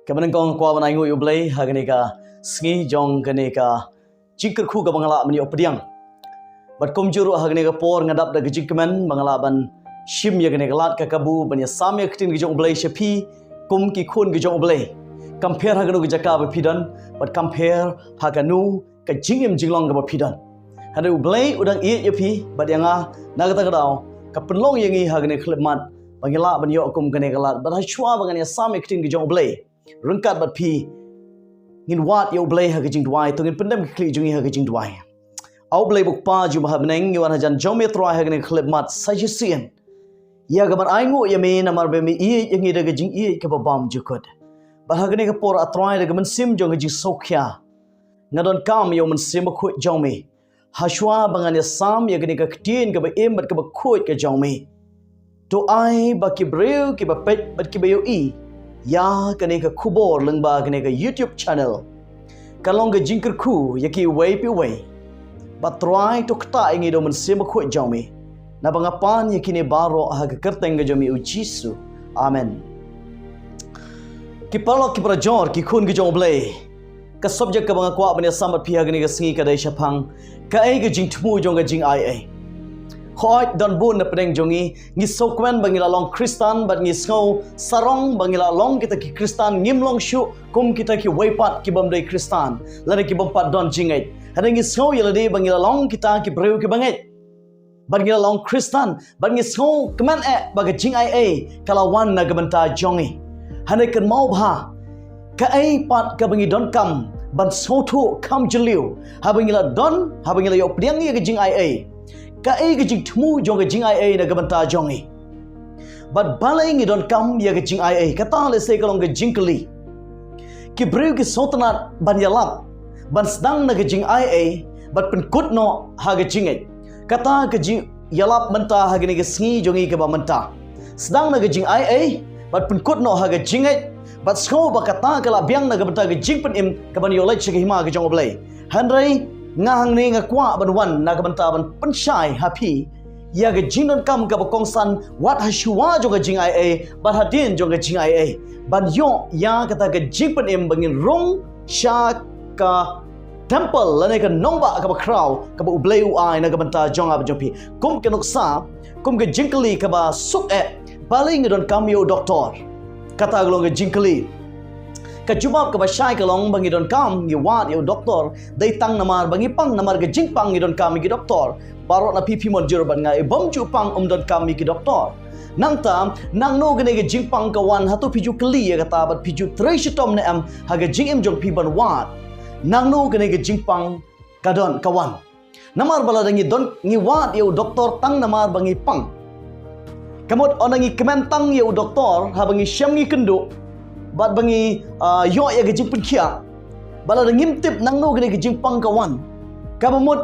Kaman kong kwa banay ngu yublay hagani ka sngi jong gani ka jingker khu ka bangala mani opdiang. Bat komjuru hagani ka por ngadap da gijikman bangala ban shim ya gani ka lat ka kabu ban ya samya ktin gijong ublay shapi kum ki khun gijong ublay. Compare haganu gijaka ba pidan bat compare haganu ka jingim jinglong ka ba pidan. Hada ublay udang iet yapi bat yanga nagata kadao ka penlong yangi hagani khlemat bangila ban yo kum gani ka lat bat hashwa bangani samya ktin gijong ublay. Rengkat bat pi ngin wat yo blay ha gijing duai to ngin pendam kli jungi ha gijing duai au blay buk pa ju ma habneng yo hajan jome troi ha gane khlep mat sajisian ya gaban aingu ya me namar be mi i yangi da gijing i ka bam jukot ba ha gane ka por atroi da gaman sim jong gijing sokya ngadon kam yo man sim khu jome hashwa bangan ya sam ya gane ka ktin ka ba em bat ka ba khoi ka jome to ai ba ki breu ki ba pet bat ki ba yo i ya kane ka khubor lengba kane ka YouTube channel kalong ka jingker khu yaki way pi way but try to kta ingi do man sema khu jawmi na bangapan yakini baro ha ka kerteng ga jami ujisu amen ki palo ki prajor ki khun gi jong blay ka subject ka banga kwa bania samat phi ha gani ka singi ka dai shapang ka ai ga jing thmu jong ga jing ai Hoi don bun na pedeng jongi ngi sokwen bangila long Kristan bat ngi snow sarong bangila long kita ki Kristan ngim long shu kum kita ki waypat ki bamdai Kristan lare ki bampat don jingai hada ngi snow yalade bangila long kita ki breu ki bangai bangila long Kristan bat ngi snow keman baga jingai kala wan na gabanta jongi hada kan mau bha ka ai pat ka bangi don kam ban snow thu kam jeliu ha bangila don ha bangila yo pedeng ye ki jingai ka ai ga jing thmu jong ga jing ai na ga banta jongi but balai ngi don kam ya ga jing ai ka ta le se ka long ga jing kli ki breu ki sotnat ban yalap ban sedang na ga jing ai but pen kut no ha ga jing ka ta ga jing yalap menta ha ga ni ga sngi jongi ka ba menta sedang na ga jing ai but pen kut no ha ga jing but sko ba ka ta ka la biang na ga banta ga jing pen im ka ban yo lai chi ga hima ga jong oblai hanrai ngahang ni ngakwa ban wan na ka banta ban penshai happy ya ga jingnon kam ka bakong san wat hashua jo ga jing ai ban hadin jo ga jing ai ban yo ya ka ta ga jing pen em bangin rong sha ka temple la ne ka nongba ka ba crow ka ba ublay u ai na ka banta jong ab jopi kum ke noksa kum ga jingkli ka ba suk baling don kam yo doctor kata glong ga jingkli ka jumap ka ba shai ka long bangi don kam ngi wat yo doctor dai tang namar bangi pang namar ga jing pang ngi don kam ngi doctor barot na pipi mon jero ban ngai bom ju pang don kam ngi doctor nang tam nang no gane ga jing pang ka wan hatu piju kli ya kata bat piju trai shitom ne am ha ga jing em jong pi ban wat nang no gane ga jing pang ka don ka wan namar bala dangi don ngi wat yo doctor tang namar bangi pang kamot onangi kemen tang yo doctor ha bangi syam ngi kendo bat bangi yo ya gijing penkia bala da ngim tip nang no gane gijing pang kawan kabamut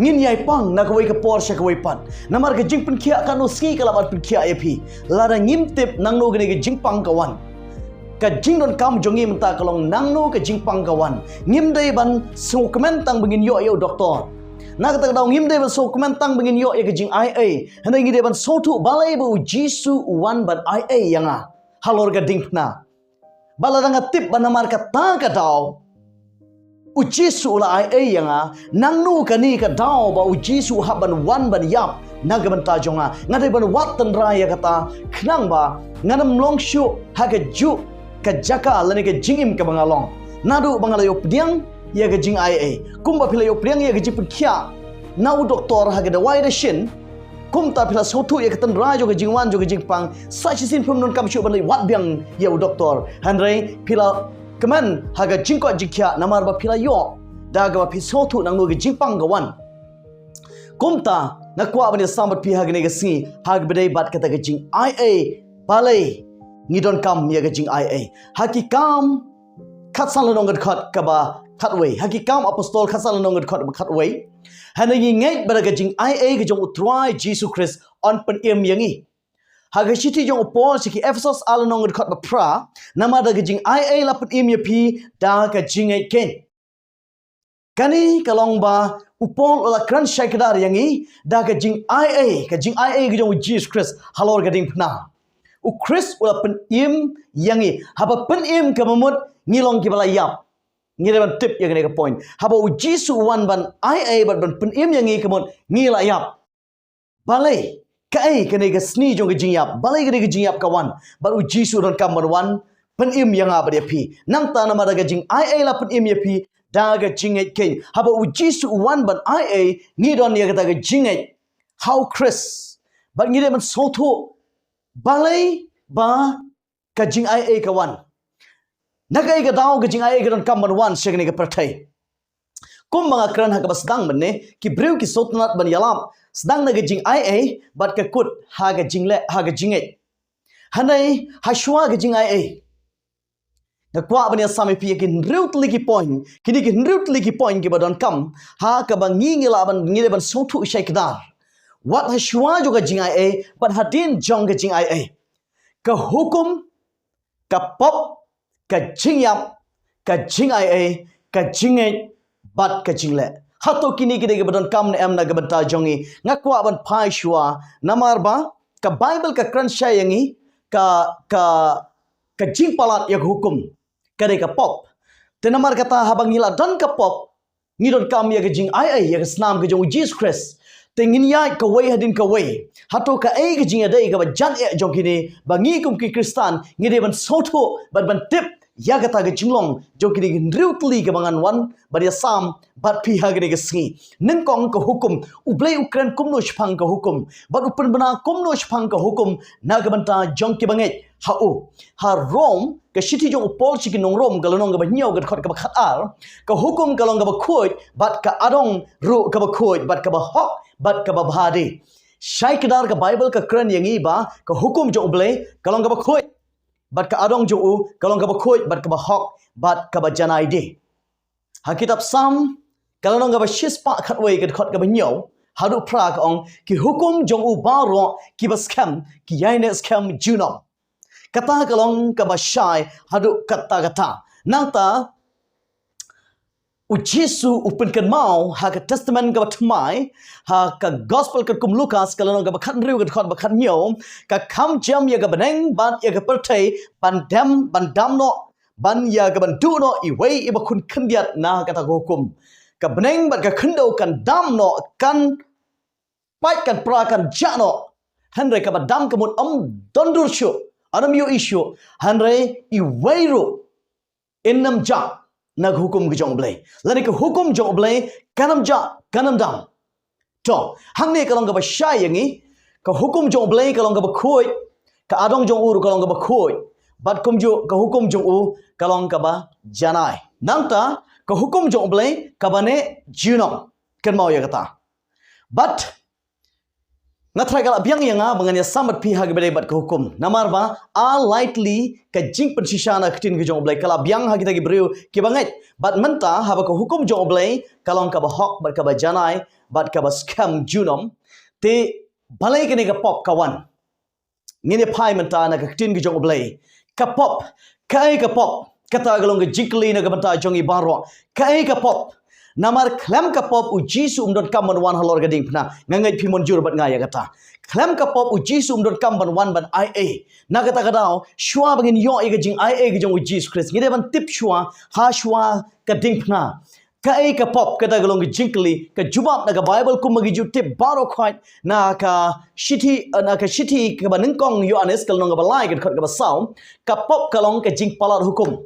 ngin yai pang na kawai ka por sha kawai pat namar gijing penkia ka no ski kala bat penkia ya pi la da ngim tip nang no gane gijing pang kawan ka jing don kam jongi menta kalong nang no ka jing pang kawan ngim dai ban so comment tang bangin yo doctor na kata daw ngim dai ban so comment tang bangin yo ya gijing ai hanai ngi dai ban so tu balai bu jisu wan ban ai yanga halor ga dingna baladanga tip banamar ka ta ka daw ujisu la ai yanga nangnu ka ni ka daw ba ujisu haban wan ban yap nagaban ta jonga ngadai ban watan raya kata khnang ba nganam long shu ha ka ju ka jaka lani ka jingim ka bangalong nadu bangala yo pdiang ya ga jing ai kumba phila yo pdiang ya ga jipun khia nau doktor ha ga dawai da shin kum ta phila sotu ya katan rajo ga jingwan jo ga jingpang sachi sin phum non kam shu ban wat biang ya doktor hanrei phila keman ha ga jingko jikya namar ba phila yo da ga phi sotu nang no ga jingpang ga wan kum ta na kwa ban sambat phi ha ga ne ga si ha ga bedai bat kata ga jing ai balai ngidon kam ya ga jing ai haki kam khatsan lo ngat khat ka ba khatway haki kam apostol khatsan lo ngat khat ba khatway hanai ngai baraga jing ai ga jong utrai Jesus Christ on pen em yangi haga city jong Paul siki Ephesus alanong ngat ba pra nama daga jing ai la pen em yapi da ka jing ai ken kani kalong ba upol la kran shaikdar yangi da ka jing ai ga jong Jesus Christ halor ga ding pna u Chris ula pen im yangi haba pen im ka mamut ngilong ki bala yap ngireban tip yang ni ka point haba u jisu wan ban ai ban pen im yangi ka mut ngila yap balai kai ka ni ka sni jong ka jing yap balai ka ni ka jing yap ka wan ba u jisu don kam wan pen im yang aba dia pi nang ta na ma daga jing ai la pen im ya pi daga jing et ken haba u jisu wan ban ai ni don ya ka daga jing et how Chris but ngireban soto balai ba ka jing ai ka wan nagai ka daw ka jing ai ka don kam wan segni ka prathai kum mga kran ha ka basdang man ne ki brew ki sotnat ban yalam sedang naga jing ai but ka kut ha ga jing le ha ga jing et hanai ha shwa ga jing ai na kwa bania sami pi kin reut liki point kini kin reut liki point ki badon kam ha ka bang ngila ban ngile ban sotu shaikdar what ha shwa jo ga jing ai but hadin jong ga jing ai ka hukum ka pop ka jing yap ka jing ai ka jing et but ka jing le hato kini kini ke badon kam ne am na gabanta jongi ngakwa ban pai shwa namar ba ka bible ka kran shayangi ka jing palat yak hukum kade ka pop te namar kata habang ngila don ka pop ngidon kam yak jing ai yak snam ke jong Jesus Christ te ngin ya ka way hadin ka way hato ka ai ke jing adai ka ba jan e jong kini bangi kum ki kristan ngide ban soto ban tip ya kata ke jinglong jong kini riutli ke bangan wan badia sam bat pi ha ke singi nengkong ka hukum ublei ukran kumno shpang ka hukum bat upan bana kumno shpang ka hukum na ka banta jong ki banget ha Rome ka shiti jong upol chiki nong Rome galonong ka ba nyaw ka khot ka ba khatar ka hukum kalong ka ba khoi bat ka adong ru ka ba khoi bat ka ba hok bat ka ba bhade shai kedar ka bible ka kran yangi ba ka hukum jong ublei kalong ka ba khoi bat ka adong jong u kalong ka ba khoi bat ka ba hok bat ka ba janai de ha kitab sam kalong ka ba shispa khatwei ka khot ka ba nyaw hadu pra ka ong ki hukum jong u ba ro ki ba scam ki yaine scam juno kata kalong ka ba shai hadu kata nangta u Jesu upen kan mau ha ka testament ka batmai ha ka gospel ka kum Lukas kalong ka ba khan riu ka khot ba khan nyo ka kham jam ya ka baneng ban ya ka perthai ban dam no ban ya ka ban du no I wei I ba kun khandiat na ka ta hukum ka baneng ban ka khando kan dam no kan pai kan pra kan jano hanre ka ba dam ka mun dondur shu anam yo issue hanre I wei ro innam ja nag hukum ke jong blai lani ke hukum jong blai kanam ja kanam dam to hangne kalong ka ba shay yangi ka hukum jong blai kalong ka ba khoi ka adong jong ur kalong ka ba khoi bat kum jo ka hukum jong u kalong ka ba janai nangta ka hukum jong blai ka ba ne juno kan mau ya kata but ngatrai kala biang yanga manganya samat pi ha gebe bat ka hukum namar ba lightly ka jing pensishana ktin ke jong blai kala biang ha kita gi breu ki banget bat menta ha ba ka hukum jong blai kalong ka ba hok bat ka ba janai bat ka ba scam junom te balai ke ne ka pop kawan ngine pai menta na ka ktin ke jong blai ka pop kai ka pop kata galong ke jingkli na ka menta jong I baro kai ka pop namar klam ka pop u Jesu umdon kam ban wan halor gading pna ngangai phimon jur bat ngaya kata klam ka pop u Jesu umdon kam ban wan ban ai na kata kadao shwa bangin yo e gajing ai gajong u Jesus Christ ngide ban tip shwa ha shwa ka ding pna ka ai ka pop kata galong jingkli ka jubab na ka bible kum magi ju tip baro khwat na ka shiti ka ban kong yo anes kalong ba lai ka khot ka ba saw ka pop kalong ka jing palar hukum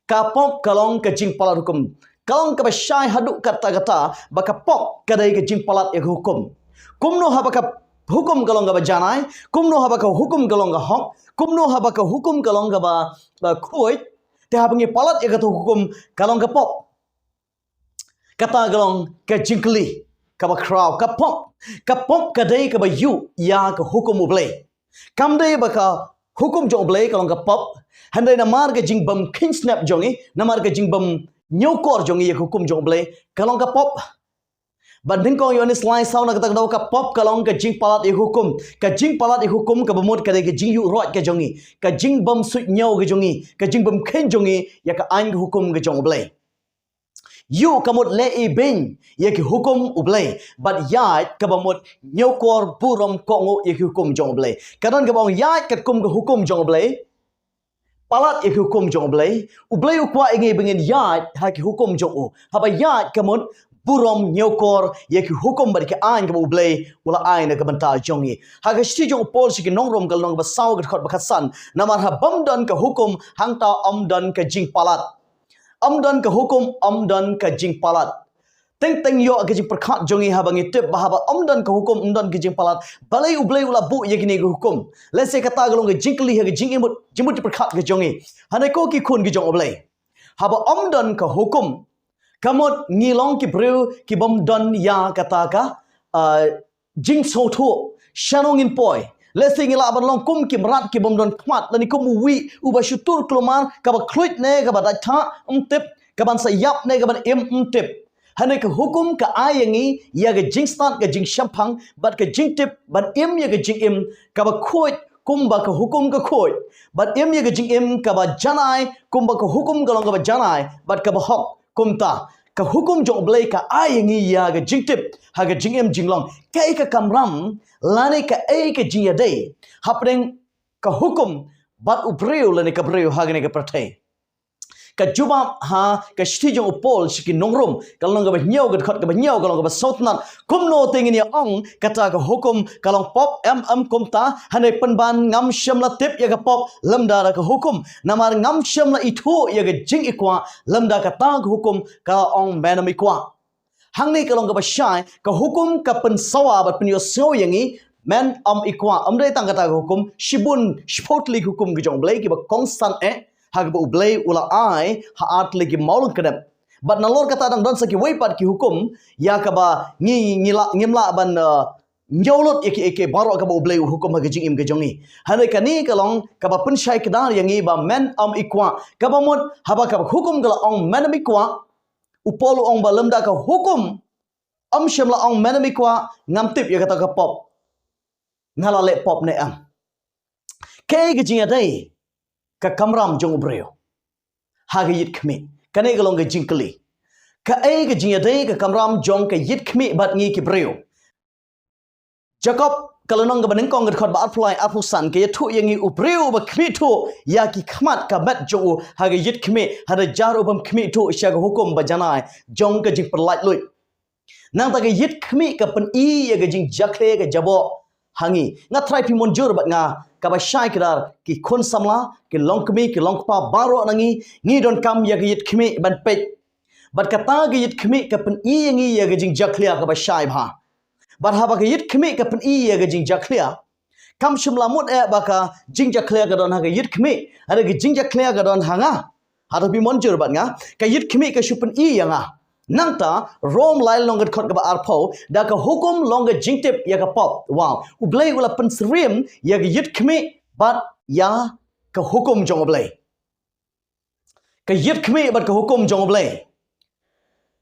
ka pop kalong ka jing palar hukum kalong ka ba syai haduk kata baka pop kadai ke jing palat ya hukum kumno ha baka hukum kalong ka ba janai kumno ha baka hukum kalong ka hok kumno ha baka hukum kalong ka ba khoi te ha bangi palat ya kata hukum kalong ka pop kata kalong ka jingkli ka ba kraw ka pop kadai ka ba yu ya ka hukum ublai kamdai baka hukum jong ublai kalong ka pop handai na mar ka jing bam king snap jongi na mar ka jing bam nyokor jongi ya hukum jong blai kalong ka pop banding ko yonis lai saw na kata daw ka pop kalong ka jing palat ya hukum ka bamut ka jing yu rot ka jongi ka jing bam sut nyaw ka jongi ka jing bam khen jongi ya ka ain hukum ka jong blai yu kamut le I bing ye ki hukum ublay but yat kabamut nyokor burom kongo ye ki hukum jong ublay kadan kabang yat kat kum ke hukum jong ublay palat ye ki hukum jong ublay ukwa ingi bingin yat ha ki hukum jong u haba yat kamut burom nyokor ye ki hukum bari ki ain ka ublay wala ain ka banta jongi ha ka sti jong pol si ki nongrom kal nong ba saw ka khot ba khasan namar ha bamdan ka hukum hangta amdan ka jing palat amdan ka hukum amdan ka jing palat teng yo ka jing perkhat jongi ha bangi tip bahaba amdan ka hukum amdan ka jing palat balai ublay wala bu ye ki ne ka hukum let's say kata galong ka jingkli ha ka jing imut jimut perkhat ka jongi hanai ko ki khun ki jong ublay haba amdan ka hukum kamot ngilong ki breu ki bom don ya kata ka jing so tho shanong in poi let's say ngila ban long kum ki mrat ki bom don khmat lani kum wi u ba shutur klomar ka ba khluit ne ka ba da tha tip ka ban sayap ne ka ban tip hanai ka hukum ka ayangi ya ga jing start ka jing shampang bat ka jing tip ban ya ga jing ka ba khoit kum ba ka hukum ka khoit bat ya ga jing ka ba janai kum ba ka hukum ka long ka ba janai bat ka ba hok kumta ka hukum jong blay ka ayangi ya ga jingtip ha ga jingem jinglong kai ka kamram lani ka ka jingade hapring ka hukum bat ubreu lani ka breu ha ga ne ka prathai ka juba ha ka shti jong upol shiki nongrom kalong ga ba nyau ga khot ga ba nyau kalong ga ba sotnat kumno tingin ya ong kata ka hukum kalong pop kumta hane penban ngam syam la tip ya ga pop lamda ka hukum namar ngam syam la ithu ya ga jing ikwa lamda ka ta ka hukum ka ong benam ikwa hang ni kalong ga ba shai ka hukum ka pen sawa ba pen yo so yangi men ikwa amre tang kata ka hukum shibun spotli hukum ga jong blai ki ba constant hagba ublay ula ai ha art lagi maulung kedap but nalor kata dang don saki weipat ki hukum ya ka ba ngimla ban nyolot eke baro ka ba ublay hukum ha jing im ge jongi hanai kani kalong ka ba penshai kedar yangi ba men ikwa ka ba mod haba ka hukum gala ong men ikwa upol ong ba lemda ka hukum shemla ong men ikwa ngam tip ya kata ka pop ngala le pop ne kai ge jing adai ka kamram jong ubreo ha ga yit khmi kane galong ga jingkli ka ga jinga dai ka kamram jong ka yit khmi bat ngi ki breo jacob kalonong ga baneng kong ga khot ba apply apusan ke thu yangi ubreo ba khmi thu ya ki khmat ka bat jo ha ga yit khmi ha da jar ubam khmi thu sha ga hukum ba janai jong ka jing perlat lui nang ta ga yit khmi ka pen ya ga jing jakle ga jabo hangi nga try pi monjur bat nga ka ba shai krar ki khon samla ki longkmi ki longpa baro nangi ngi don kam ya gi yit khmi ban pet bat ka ta gi yit khmi ka pen ngi ya ga jing jaklia ka ba shai bha bat ha ba gi yit khmi ka pen ya ga jing jaklia kam shimla mut ba ka jing jaklia ga don ha ga yit khmi ara gi jing jaklia ga don hanga ha to pi monjur bat nga ka yit khmi ka shupen ya nga nangta rom lai longat khot ka ba arpho da ka hukum longa jingtip ya ka pop wow ublay ula pensrim ya ga yit khmi bat ya ka hukum jong ublay ka yit khmi bat ka hukum jong ublay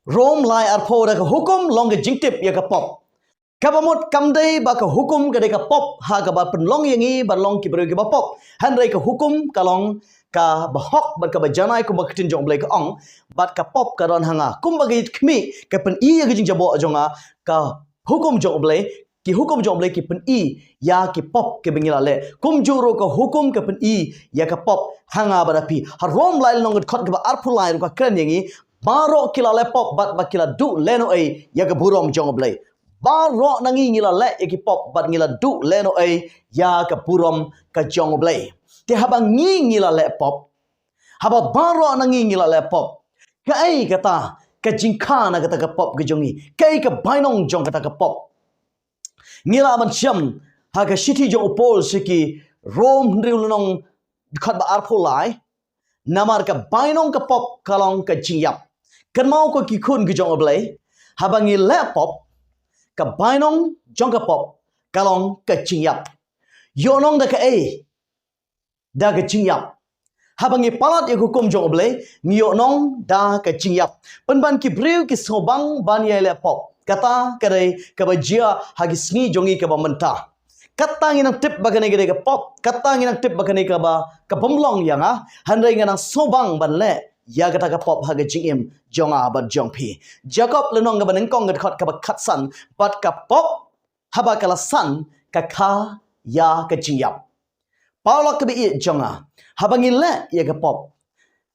rom lai arpho da ka hukum longa jingtip ya ka pop kabamot kamdai ba ka hukum ka de ka pop ha ka ba penlong yangi ba long ki bro ki ba pop hanrai ka hukum kalong ka bahok bat ka bajanai kum bakitin jong blai ka ong bat ka pop ka ron hanga kum bagi khmi ka pen ga jing jabo jonga ka hukum jong blai ki hukum jong blai ki pen ya ki pop ke bingila le kum juro ka hukum ka pen ya ka pop hanga barapi harom lai longot khot ka ba arpulai ka kren yangi baro kila le pop bat ba kila du leno ai ya ka burom jong blai baro nangi ngila le ya ki pop bat ngila du leno ai ya ka burom ka jong blai te haba ngi la laptop haba baro na ngi la laptop kai kata ka jingkha na kata ka pop ke jongi kai ka bainong jong kata ka pop ngila man cham ha ka city jong pol siki rom rilunong khat ba arpho lai namar ka bainong ka pop kalong ka jingyap kan mau ko ki khun ki jong oblai haba ngi laptop ka bainong jong ka pop kalong ka jingyap yonong da ka da ka jingyap habangi palat ya hukum jong oblai ngio nong da ka jingyap penban ki breu ki sobang ban ya le pop kata kare ka bajia hagi sni jongi ka ba menta kata nginang tip bagane ka pop kata nginang tip bagane ka ba ka bomlong yanga handai nganang sobang ban le ya kata ka pop haga jingim jonga bat jong phi Jacob lenong ga baneng kong ga khot ka khat san bat ka pop haba kala san ka kha ya ka jingyap Paulo ka bi jonga habangin la ya ka pop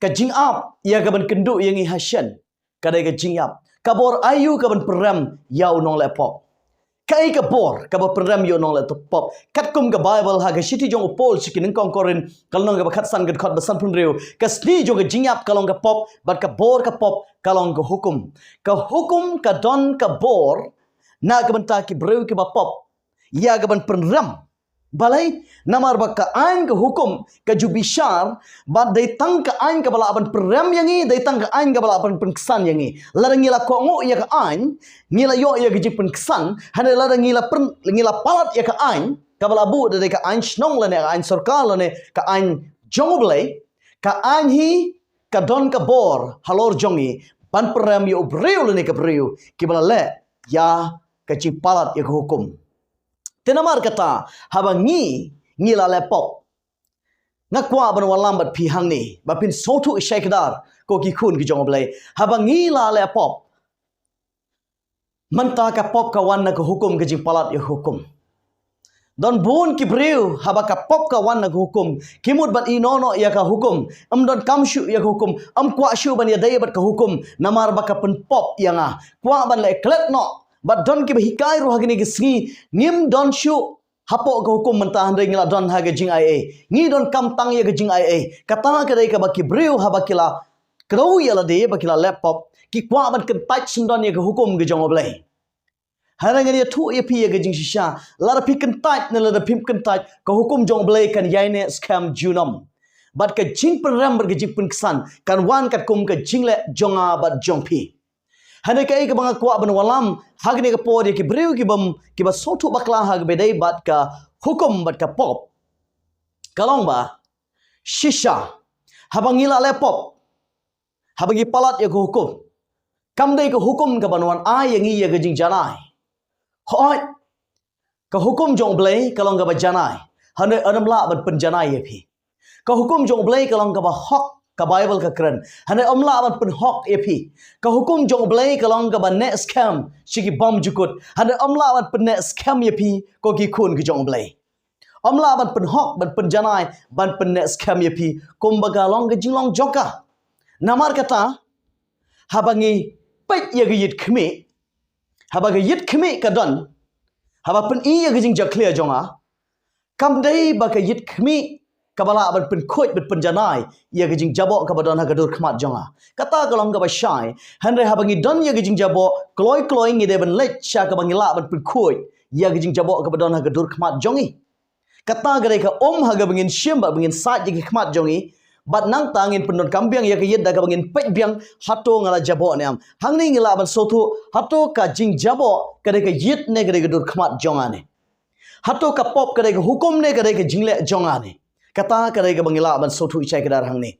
ka jingap ya ka ban kendu yang i hasyan kadai ka jingyap kabor ayu ka ban peram ya unong le pop kai ka bor ka ba peram yo nong le to pop kat kum ka bible ha ga shiti jong pol chikin kong korin kalong ga khat san ga khot ba san phun reu ka sni jong ga jingyap kalong ka pop bat ka bor ka pop kalong ka hukum ka don ka bor na ka ban ta ki breu ki ba pop ya ga ban peram balai namar ba ka ain ka hukum ka jubishar ba dai tang ka ain ka bala ban peram yangi dai tang ka ain ka bala ban penksan yangi larang ngila ko ngo ya ka ain ngila yo ya ga jipun kesan hana larang ngila palat ya ka ain ka bala bu dai ka ain snong la ne ain sarkar la ne ka ain jongoble ka ain hi ka don ka bor halor jongi ban peram yo breu la ne ka breu ki bala le ya ka chi palat ya ka hukum Tenamar kata habang ngi la lepop ngakwa ban walam bat pi hang ni bapin sotu ishaikdar ko ki khun ki jong blai habang ngi la lepop manta ka pop ka wan na ka hukum ka jing palat ya hukum don bun ki breu haba ka pop ka wan na ka hukum kimut bat inono ya ka hukum don kamshu ya ka hukum kwa shu ban ya dai bat ka hukum namar ba ka pen pop yanga kwa ban le klet no But don ki hikai ru hagini gisngi nim don shu hapo ka hukum mentah handai ngila don haga jing ia ngi don kam tang ya jing ia kata ka dai ka baki breu habakila krau ya la de bakila laptop ki kwa ban kan touch sundon ya ka hukum ge jong oblai harang ni thu ya pi ya jing shisha la ra pi kan touch na la pim kan touch ka hukum jong oblai kan yaine scam junam but ka jing program ber ge jing pun kesan kan wan kat kum ka jing le jonga bat jong pi Hana kai ka banga kwa ban walam hagne ka pod ki breu ki bam ki ba sotu bakla hag bedai bat ka hukum bat ka pop kalong ba shisha habangila le pop habangi palat ya hukum kam dai ka hukum ka banwan ai yangi ya ga jing janai hoi ka hukum jong blai kalong ka ba janai hana anamla ban pen janai ya phi ka hukum jong blai kalong ka ba hok ka bible ka kran hane omla ban pen hok ep ka hukum jong blai kalong ka ban ne scam chiki bom jukut hane omla ban pen ne scam ep ko ki khun ki jong blai omla ban pen hok ban pen janai ban pen ne scam ep kum baga long ka jinglong joka namar kata habangi pet ya git khme habaga yit khme ka don haba pen i ya jing ja clear jonga kam dai ba ka yit khme kabala ban pen khoi ban janai ya gijing jabo ka badon ha gadur khmat jonga kata kalong ka ba shai hanre ha bangi don ya gijing jabo kloi ngi de ban lech sha ka bangi la ban pen khoi ya gijing jabo ka badon ha gadur khmat jongi kata gare ka ha ga bangin shim ba bangin sa ji khmat jongi bat nang tangin pendon kambiang ya ka yed da ka bangin pet biang hato ngala jabo ne am hangni ngila ban sotu hato ka jing jabo ka de ka yed ne gare gadur khmat jonga ne hato ka pop ka de ka hukum ne ka de ka jingle jonga ne kata kadai ka bangila ban sotu ichai kedar hang ni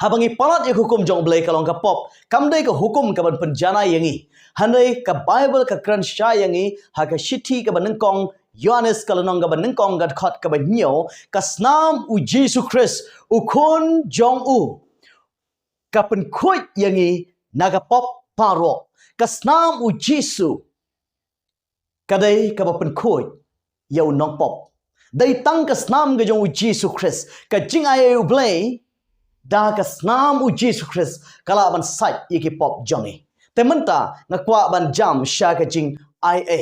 habangi palat ya hukum jong blai kalong ka pop kamdai ka hukum ka ban penjana yangi handai ka bible ka kran sha yangi ha ka shithi ka ban kong Yohanes kalanong ka ban kong gad khat ka ban nyo ka snam u Jesus Christ u khon jong u ka pen khoi yangi naga pop paro ka snam u Jesus kadai ka ban khoi yau nong pop Dai tang ka snam ga jong u Jesus Christ ka jing ai u blai da ka snam u Jesus Christ kala ban site yiki pop jongi tementa na kwa ban jam sha ka jing ia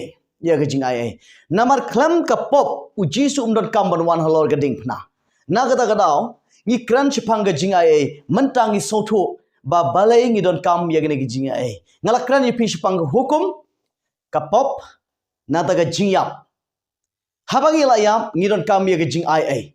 ya ka jing ia namar klam ka pop u Jesus umdon kam ban wan halor ga ding na na ga daw ni crunch phang ga jing ia menta ngi soto ba balai ngi don kam ya ga ni jing ia ngala kran yi pish pang hukum ka pop na ta ga jing yap Habangi layam ngidon kam ya gajing ia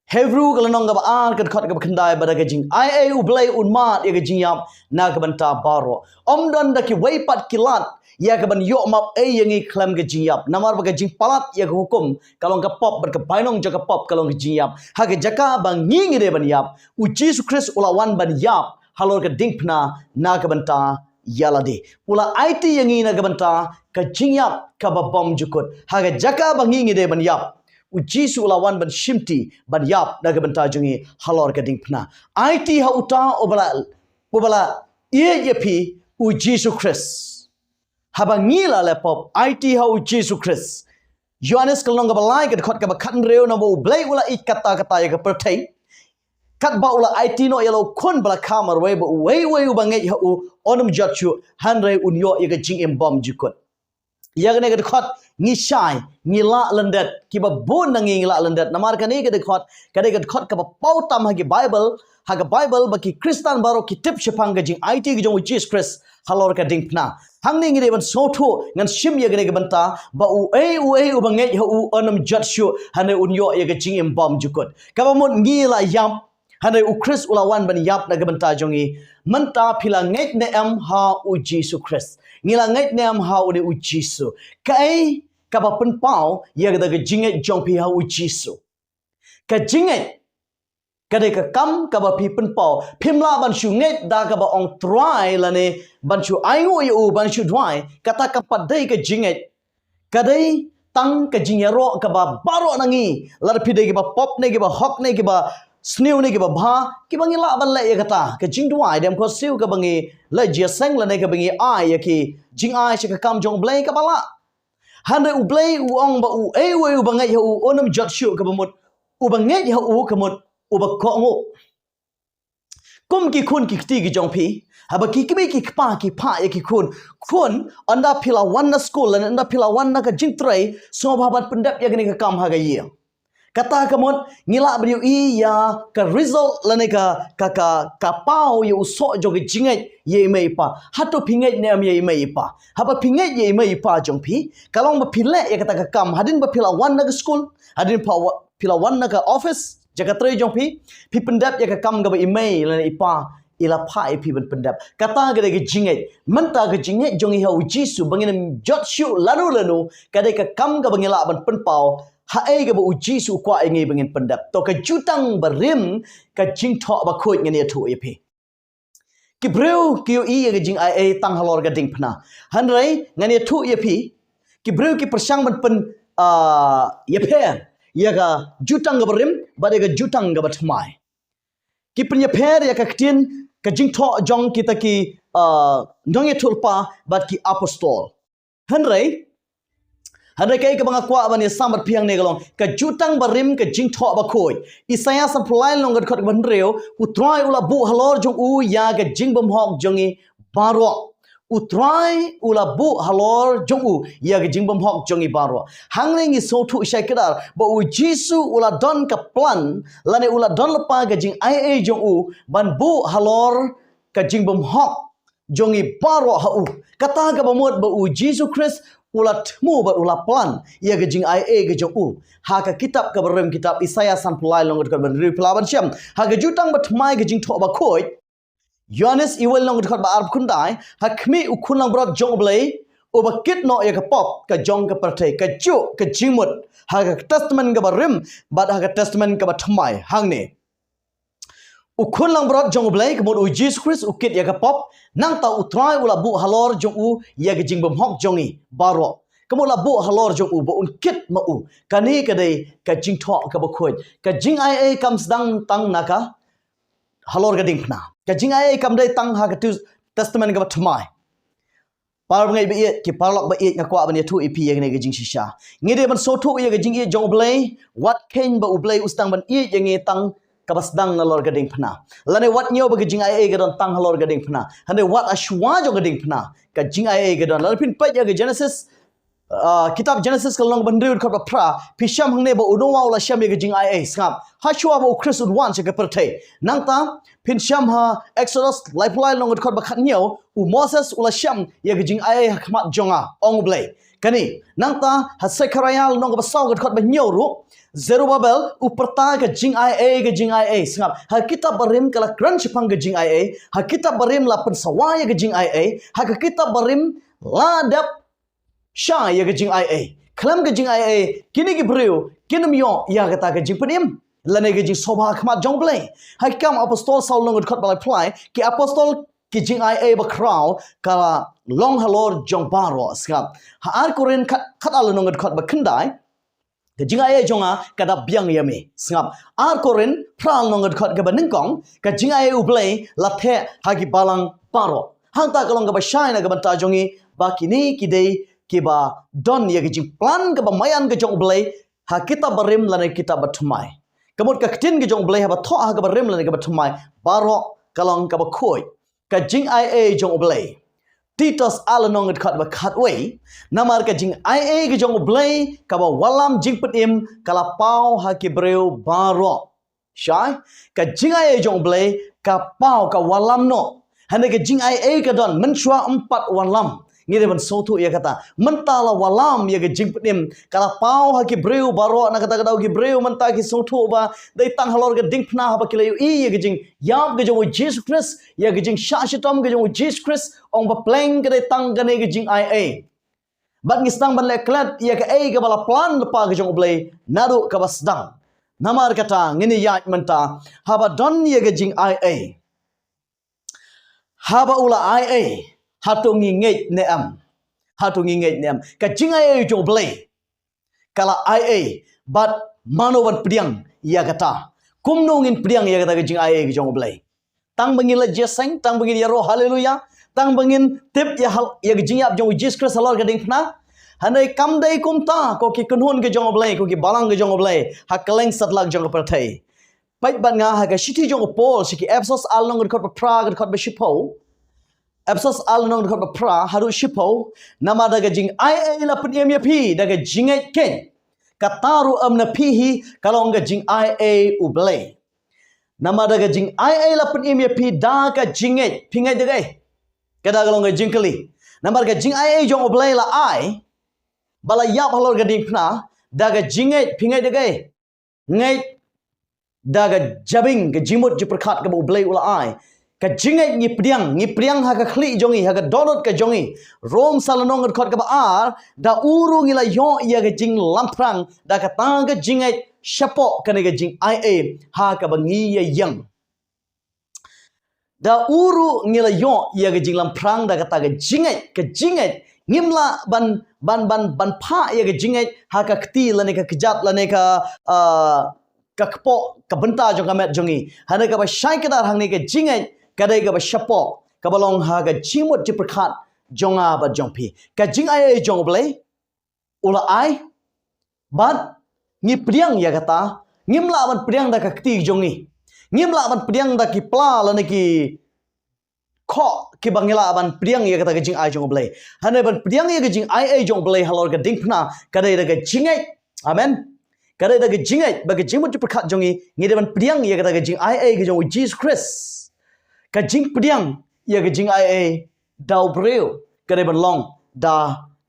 Hebrew kalanong ka ba kan khot ka khandai ba gajing ia ublai unmat ya gajing yam na ka banta baro omdon da ki weipat kilat ya ka ban yo map yangi klam gajing yap namar ba gajing palat ya ka hukum kalong ka pop ber ka bainong jaka pop kalong gajing yap ha ga jaka bang ngi de ban yap u Jesus Christ ulawan ban yap halor ka dingpna na ka banta yalade ula IT yangi na ka banta ka jingyap ka ba bom jukut haga jaka bangi ngi de ban yap Jisu lawan ban shimti ban yap naga banta jungi halor gading pna IT ha uta obala yepi Jisu Christ haba ngila lepop IT ha Jisu Christ Johannes kalong ga balai ga khot ga khan reu na bo blai ula ikata kata ya ga perthai kat ba ula IT no yelo khon bala khamar we ba we bangai ha u onum jatchu hanre unyo ya ga jing em bom jukot yagne ga khot ngi shai ngi la landet ki ba bon na ngi la landet namar ka ni ga khot ka khot ka ba pau tam ha gi Bible ba ki Kristan baro ki tip shapang ga jing IT gi jong Jesus Christ halor ka ding pna hangni ngi ban so tho ngan shim yagne ga banta ba u ba ngai ha u onum jatchu hanre unyo ya ga jing em bom jukot ka ba mon ngi la yam hanai u Christ ulawan ban yap na gabanta jongi manta phila ngai ne am ha u Jesus Christ ngila ngai ne am ha u ne u Jesus kai ka ba pen pau ya ga jingai jong phi ha u Jesus ka jingai ka de ka kam ka ba phi pen pau phimla ban shu ngai da ka ba ong try la ne ban shu ai u u ban shu dwai kata ka pa dei ka jingai ka dei tang ka jingero ka ba baro nangi lar phi de ki ba pop ne ki ba hok ne ki ba snew ni ke ba bha ki bangi la ban la ya kata ka jing duai dem ko siu ka bangi la jia sang la ne ka bangi ai ya ki jing ai che ka kam jong blai ka bala han u blai u ong ba u u bangai ha u onum jot shu ka ba mot u bangai ha u ka mot u ba ko ngo kum ki khun ki ti ki jong phi ha ba ki ki pa ya ki khun anda phila wan na school la anda phila wan na ka jing trai so ba ban pendap ya ni ka kam ha ga ye kata kamot ngila beriu iya ka result lane ka pau ye uso joge jingai ye mai pa hato pingai ne am ye mai pa haba pingai ye mai pa jong phi kalong ba phile ye kata ka kam hadin ba phila wan na school hadin pa phila wan na ka office jaga tre jong phi pendap ye ka kam ga ba imai lane ipa ila pha phi ban pendap kata ga ge jingai manta ga jingai jong hi ha jisu bangin jot shu lanu ka ka kam ga bangila ban pen pau hai ga bu Jisu kwa ngi bangin pendap to ka jutang barim ka jing tho ba khoi ngani thu ep ki breu ki i ga jing ai tang halor ga ding phna han rai ngani thu ep ki breu ki persang ban pen yepe ya ga jutang ga barim ba ga jutang ga ba thmai ki pen yepe ya ka ktin ka jing tho jong kita ki ndong ye thulpa bat ki apostol han rai Hadai kai ka banga kwa bani sambat phiang ne galong ka jutang barim ka jing tho ba khoi Isaiah sam phlai long gat khot ban reu utrai ula bu halor jong u ya ga jing bam hok jongi baro utrai ula bu halor jong u ya ga jing bam hok jongi baro hangling is so thu shai kadar ba u Jisu ula don ka plan lane ula don lepa ga jing ai jong u ban bu halor ka jing bam hok jongi baro ha u kata ka bamot ba u Jesus Christ ulat mu ba ula plan ia ga jing ai ga jong u ha ka kitab ka barem kitab Isaiah san pulai long ka ban ri pelaban syam ha ga jutang ba thmai ga jing tho ba khoi Johannes iwel long ka ba arb khundai ha khmi u khunlang brot jong blai u ba kit no ya ka pop ka jong ka parthai ka chu ka jingmut ha ka testament ka barem ba ha ka testament ka ba thmai hang ne u khunlang brot jong blai ka mod u Jesus Christ u kit ya ka pop nang ta utrai ula bu halor jong u ya ga jing bam hok jongi baro kamu la bu halor jong u ba un kit ma u kani ka dei ka jing tho ka ba khoi ka jing ai comes dang tang naka halor ga ding na ka jing ai kam dei tang ha ka tu testament ka ba thmai par ngai be ki parlok ba nga kwa ba ne thu ep ya ga jing shisha ngi de ban so thu ya ga jing e jong blai what ken ba u blai ustang ban e ya nge tang kabasdang ngalor gading phna lane wat nyo ba jing ai gadon tang halor gading phna hane wat ashwa jo gading phna ka jing ai gadon la pin pa ya Genesis kitab Genesis ka long bandri khot ba phra phisham hangne ba unowa ula sham ya jing ai skap hashwa ba Christ wan che ka perthai nangta pin sham ha Exodus lifeline long khot ba khat nyo u Moses ula sham ya jing ai khmat jonga ong blai kani nangta ha Zechariah long ba saw khot ba nyo ru Zerubbabel uperta ke jing ai sangap ha kita barim kala kran chipang ke jing ai ha kita barim la pen sawaya ke jing ai ha kita barim la dap sha ya ke jing ai klam ke jing ai kini ki breu kinum yo ya kata ke jing penim lane ke jing sobha khmat jong blai ha kam apostol saul long khot balai phlai ki apostol ki jing ai ba crow kala long halor jong baro sangap ha ar korin khat al long khot ba khandai ke jing ai jonga kada biang yame sngap ar korin pral nongat khot ke baningkong ke jing ai ublei la the hagi balang paro hangta kalong ke ba shaina ke banta jongi ba kini kidei ke ba don ye ke jing plan ke ba mayan ke jong ublei ha kita barim lane kita bathmai kamut ka ktin ke jong ublei ha ba tho ha ke barim lane ke bathmai baro kalong ke ba khoi ke jing ai jong ublei Titus alanong it kat ba kat way namar ka jing ai ke jong ublei ka ba walam jing petim kala pau ha ke breu baro shai ka jing ai jong ublei ka pau ka walam no hane ke jing ai ka don menshwa 4 walam ngire ban sotu ya kata mentala walam ya ke jing petim kala pau ha ke breu baro na kata kata ke breu menta ki sotu ba dai tang halor ke ding phna ha ba ke leu ya ke jing yam ke jong Jesus Christ ya ke jing shashitom ke jong Jesus Christ ong ba pleng ke dai tang ke ne ke jing ai bat ngistang ban le klat ya ke ke bala plan lepa ke jong ublei naru ka basdang namar kata ngini ya menta ha ba don ya ke jing ai haba ula ai hatu ngingej ne am ka jing ai jong blei kala ai but manowan priang ya kata kumnongin priang ya kata ke jing ai jong blei tang bangin la jeseng tang bangin ya ro haleluya tang bangin tip ya hal ya jing ya jong Jesus Christ halor gading phna hanai kam dai kumta ko ki kunhun ke jong blei ko ki balang ke jong blei ha kaleng satlak jong perthai pai ban nga ha ka shiti jong pol shiki Epsos along khot pra khot ba shipo Epsos along khot ba pra haru shipo nama daga jing ai la pniam ya phi daga jingai ken kataru amna phi hi kalong ga jing ai ublei nama daga jing ai la pniam ya phi da ka jingai phingai daga kada kalong ga jingkali nama ga jing ai jong ublei la ai bala yap halor ga ding phna daga jingai phingai daga ngai daga jabing ke jimut ji perkhat ke ublei ula ai ka jingai ngi priang ha ka khli jongi ha ka donot ka jongi rom salanong khot ka ba ar da uru ngi la yo ya ga jing lamprang da ka ta ga jingai shapo ka ne ga jing ai ha ka ba ngi ya yang da uru ngi la yo ya ga jing lamprang da ka ta ga jingai ngimla ban pha ya ga jingai ha ka kti la ne ka kjat la ne ka kakpo kabenta jong kamet jongi hane ka ba shai ka dar hangne ka jingai kadai ka ba shapo ka balong ha ga chimut ji prakhat jonga ba jongpi ka jing ai jong blei ula ai bat ngi priang ya kata ngimla ban priang da ka kti jongi ngimla ban priang da ki pla la ne ki kho ki bangila ban priang ya kata ka jing ai jong blei hane ban priang ya ka jing ai jong blei halor ka dingpna kadai da ka jingai amen kada daga jingai bagi jimut ju perkhat jongi ngide ban priang ya kada jing ai ke jong Jesus Christ ka jing priang ya ke jing ai dau breu kada ban long da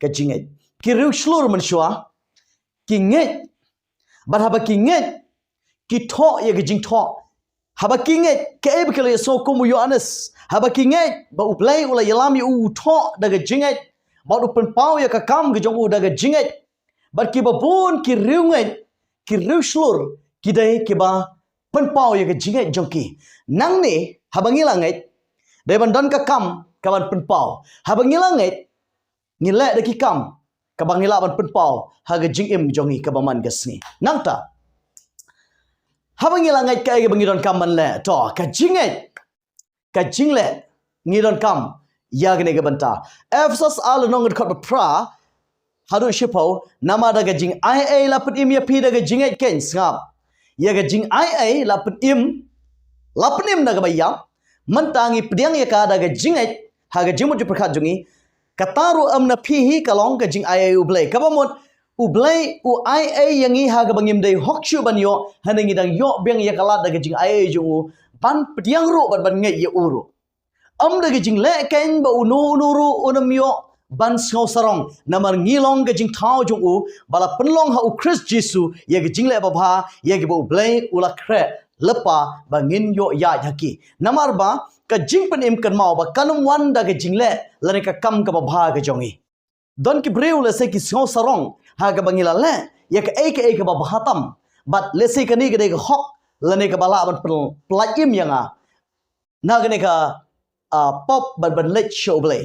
ka jingai ki riu shlur man shwa ki ngai ban haba ki ngai ki tho ya ke jing tho haba ki ngai ke e bikale so ko mu Yohanes haba ki ngai ba uplai ula yalam yu tho daga jingai ba upen pau ya ka kam ke jong u daga jingai bar ki babun ki riu ngai ki ruslur kidai kiba penpau ya ke jingai jongki nang ni habangi langai deban don ka kam kaban penpau habangi langai ngile de ki kam kabang ngila ban penpau haga jingim jongi kabaman gasni nangta habangi langai ka ga bangi don kam man le to ka jingle ngi don kam ya gne ga banta Epsos al nong khot pra haru shipo nama daga jing ai la petim ya pi daga jingai ken ngap ya ga jing ai la petim daga bayam mentangi pediang ya ka daga jingai haga jimut ju perkhat jungi kataru amna phi hi kalong ga jing ai ublei kabamot ublei u ai yangi haga bangim dei hokshu banyo hanangi dang yo beng ya kala daga jing ai jungu ban pediang ro ban ngai ya uru am daga jing le ken ba unu ru unam yo ban sngau sarong namar ngilong ga jing thau jung u bala penlong ha u Christ Jesu ye ga jing le ba bha ye ga bo blai ula kre lepa ba ngin yo ya haki namar ba ka jing pen im kan mau ba kanum wan da ga jing le lane ka kam ka ba bha ga jongi don ki breu le se ki sngau sarong ha ga bangila le ye ka ka ba bhatam but le se ka ni ga de ga hok lane ka bala ban plaim yanga na ga ne ka pop ban let show blai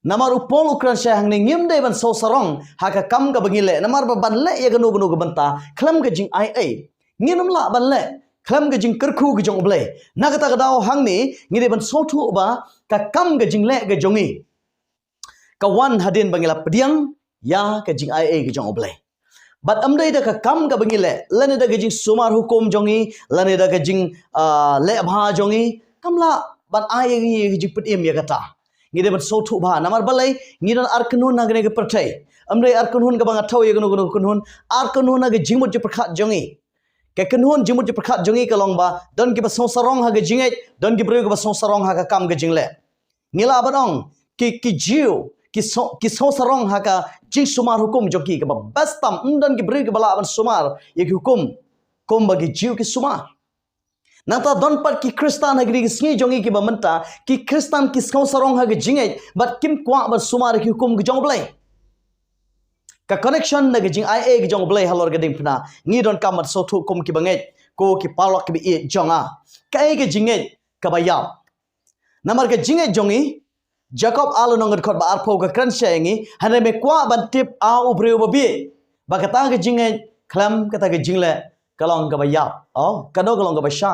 Namar upol ukran syah hang ngim dai ban so sarong haka kam ka bangile namar ba ban le ya ganu ganu banta khlam ga jing ai nginum la ban le khlam ga jing kerkhu ga jong ble nagata ga daw hang ni ngire ban so thu ba ka kam ga jing le ga jongi ka wan hadin bangila pediang ya ka jing ai ga jong ble but amdai da ka kam ga bangile lane da ga jing sumar hukum jongi lane da ga jing le bha jongi kamla ban ai ga jing pedim ya kata ngide ban so thu ba namar balai ngidan arkanun nagne ge perthai amdai arkanun ga bang athau ye gnu gnu kunhun arkanun ga jingmut je prakhat jongi ke kunhun jingmut je prakhat jongi ka long ba don ki ba so sarong ha ga jingai don ki bru ga ba so sarong ha ga kam ga jingle ngila badong ki jiu ki so sarong ha ka jing sumar hukum joki ga ba bastam don ki bru ga bala ban sumar ye hukum kom bagi jiu ki sumar Nata don par ki Kristan hagri ki sngi jongi ki bamanta ki Kristan ki skau sarong hag jingai but kim kwa bar sumar ki hukum gi jong blai ka connection na gi jing ai gi jong blai halor ga ding pna ngi don kam so thu kum ki bangai ko ki palok ki bi jonga ka ai gi jingai ka ba yaw namar ga jingai jongi Jacob alu nongat khot ba arpho ga kran shengi hane me kwa ban tip a ubreu ba bi ba kata ga jingai khlam kata ga jingle kalong ka ba yaw kano kalong ka ba sha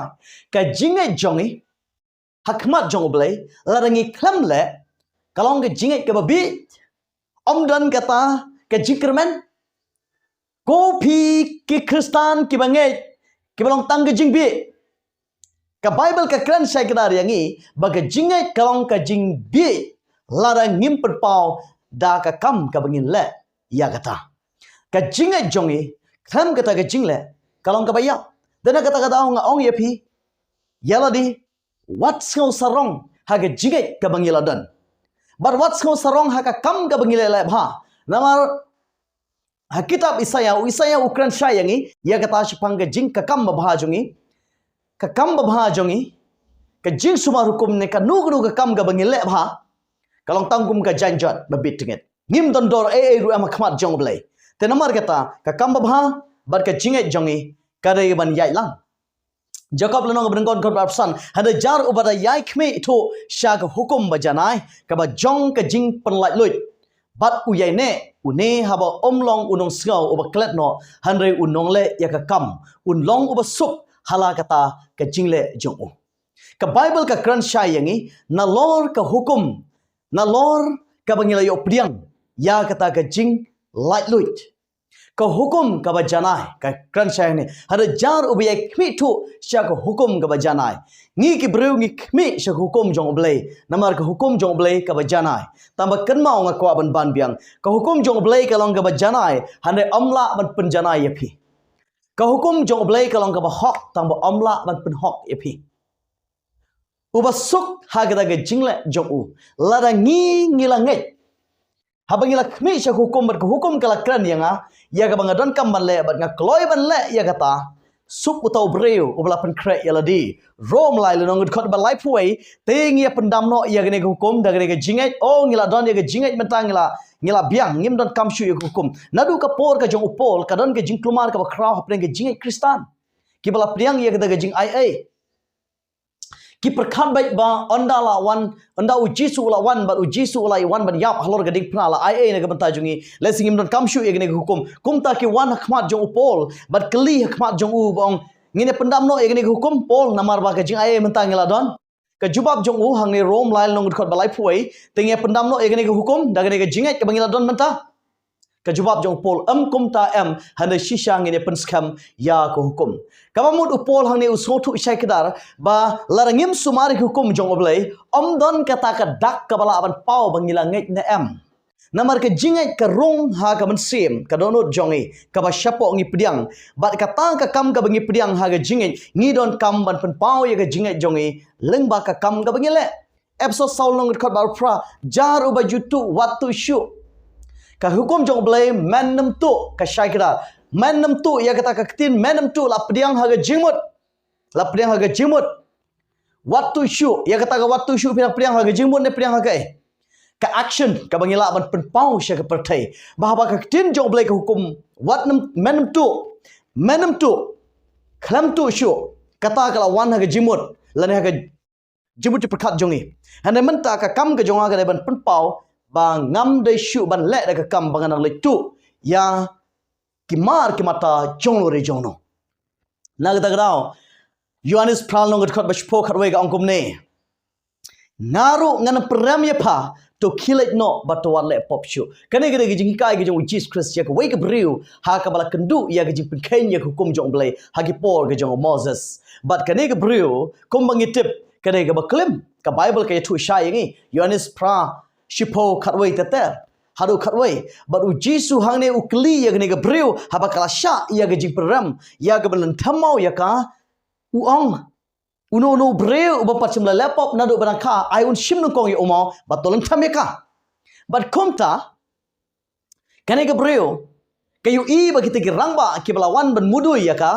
ka jingai jongi hakmat jong blai larangi khlam le kalong ka jingai ka ba bi dan kata ka jikrmen ko phi ki Kristan ki bangai ki balong tang ka jing bi ka Bible ka kran sai ka dar yangi ba ka jingai kalong ka jing bi larang ngim per pau da ka kam ka bangin le ya kata ka jingai jongi khlam kata ka jingle kalong ka bayap dana kata kata ong ye phi yaladi what so sarong ha ga jigai ka bangila dan but what so sarong ha ka kam ka bangila la bha namar ha kitab Isaya ukran syayangi ya kata sipang ga jing ka kam bha jongi ka kam bha jongi ka jing sumar hukum ne ka nugru ka kam ka bangila bha kalong tangkum ka janjat babit tinget ngim don dor ru am khmat jong blai te namar kata ka kam bha but ka jingai jongi kadai ban yai lang Jacob lanong berengkon kod berpesan hada jar ubada yai khme itu syak hukum bajanai ka ba jong ka jing penlait luit bat uyai ne une haba omlong unong sngau uba klet no hanre unong le ya ka kam unlong uba sup hala kata ka jingle jong ka Bible ka kran shay yangi na lor ka hukum na lor ka bangila yo priang ya kata ka jing light luit ka hukum ka ba janai ka kran shay ni hada jar ubiyai khmi thu sya ka hukum ka ba janai ngi ki breu ngi khmi sya hukum jong blai namar ka hukum jong blai ka ba janai tamba kan mau nga kwa ban biang ka hukum jong blai ka long ka ba janai hande amla ban pen janai ya phi ka hukum jong blai ka long ka ba hok tamba amla ban pen hok ya phi uba suk hagada ga jingle jong u lada ngi la ngai habangila khmi sya hukum ber hukum kala kran yanga ya ga banga don kam ban le bat nga kloi ban le ya kata sup utau breu ubla pen kre yaladi rom lai le nong khot ba lai puai ting ya pendam no ya gane hukum da gane jingai ngila don ya ga jingai mentang ngila biang ngim don kam syu ya hukum nadu ka por ka jong upol ka don ga jing klumar ka ba kraw hapne ga jingai Kristan ki bala priang ya ga jing ai ki perkhan baik ba onda la wan onda uji su la wan ba uji su la wan ban yap halor gadik phna la ai na ga banta jungi lesing im don kam shu ye hukum kum ta ki wan khmat jong upol bat kli khmat jong u bong ngine pendam no ye hukum pol namar ba ka jing ai mentang la don ka jubab jong u hang ni rom lai long khot balai puai tengi pendam no ye hukum da ga jingai ka bangila don menta ka jubab jong pol kum ta hande shisha ngine penskam ya ko hukum kamamut upol hang ni usotu isai kedar ba larangim sumari hukum jong oblai don kata ka dak ka bala ban pau bangila ngai na namar ka jingai ka rong ha ka man sim ka donut jongi ka ba syapo ngi pediang bat ka tang ka kam ka bangi pediang ha ga jingai ngi don kam ban pen pau ya ka jingai jongi leng ba ka kam ka bangile episode saulong khot bar pra jar uba jutu watu syu ka hukum jong blai manam tu ka syaikra manam tu ya kata ka ketin manam tu la pediang haga jimut watu syu ya kata ka watu syu pediang haga jimut ne pediang haga ka action ka bangila ban pen pau sya ka pertai bahaba ka ketin jong blai ka hukum manam tu khlam tu syu kata ka wan haga jimut lane haga jimut perkat jongi hande menta ka kam ka jonga ga ban pen pau ba ngam de shu ban le da ka kam bangan le tu ya kimar kimata jonglo re jongno nag dagrao Yohanes pral nong khot ba shpo khatwe ga angkum ne ngaru ngan pram ye pha to kilet no but to wat le pop shu kane gre gi jing kai gi jong Jesus Christ ya ka wake briu ha ka bala kandu ya gi jing pen ya hukum jong ble ha gi por gi jong Moses but kane ga briu kum bangi tip kane ga ba klim ka Bible ka thu sha yangi Yohanes pra shpo khatwe ta ta haru khatwe but u Jesus hang ne u kli ya gi ga briu ha ba kala sha ya gi jing pram ya ga balan thamau ya ka uong uno no breu ba pachim la laptop na do barangka ai un shim no kong ye umo ba tolan thameka but komta kanega breu kayu I ba kita girangba kibala wan ban mudu ya ka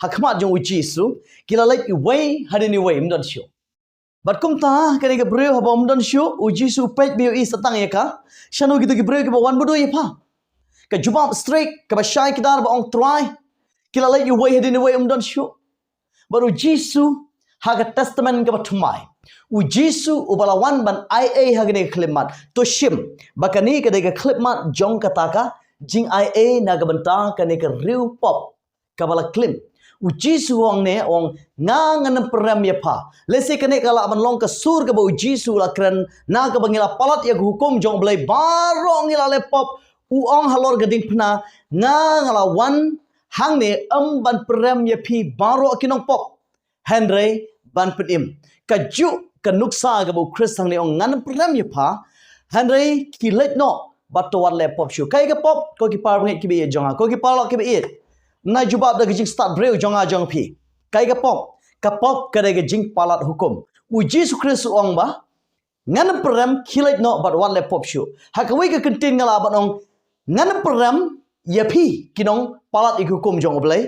hakmat jong ujisu kila like way hadini way mdon shu but komta kanega breu haba mdon shu ujisu pet bi I satang ya ka shano gitu gi breu ki ba wan mudu ya pa ka jubab straight ka ba shai kidar ba ong try kila like way hadini way mdon shu baru Jisu haga testament ke batumai u Jisu ubalawan ban ia hagne klimat to shim bakani ke dega klimat jong kataka jing ia naga banta kane ke riu pop kabala klim u Jisu wong ne ong ngangan peram ya pa lese kane kala ban long ke sur ke u Jisu la kren naga bangila palat ya hukum jong blai barong ila le pop u ong halor gading pna ngala wan hang ne ban peram ya pi baro kinong pop Henry ban pedim kaju kanuksa ga bu Christ hang ne ong ngan peram ya pa Henry kilet no batowat le pop shu kai ga pop ko ki par ngai ki be jonga ko ki par lo ki be it na jubab da jing start breu jonga jong pi kai ga pop ka de ga jing palat hukum u Jesus Christ ong ba ngan peram kilet no batowat le pop shu ha ka wi ga kentin ngala ba ong ngan peram ya pi kinong palat ik hukum jong oblai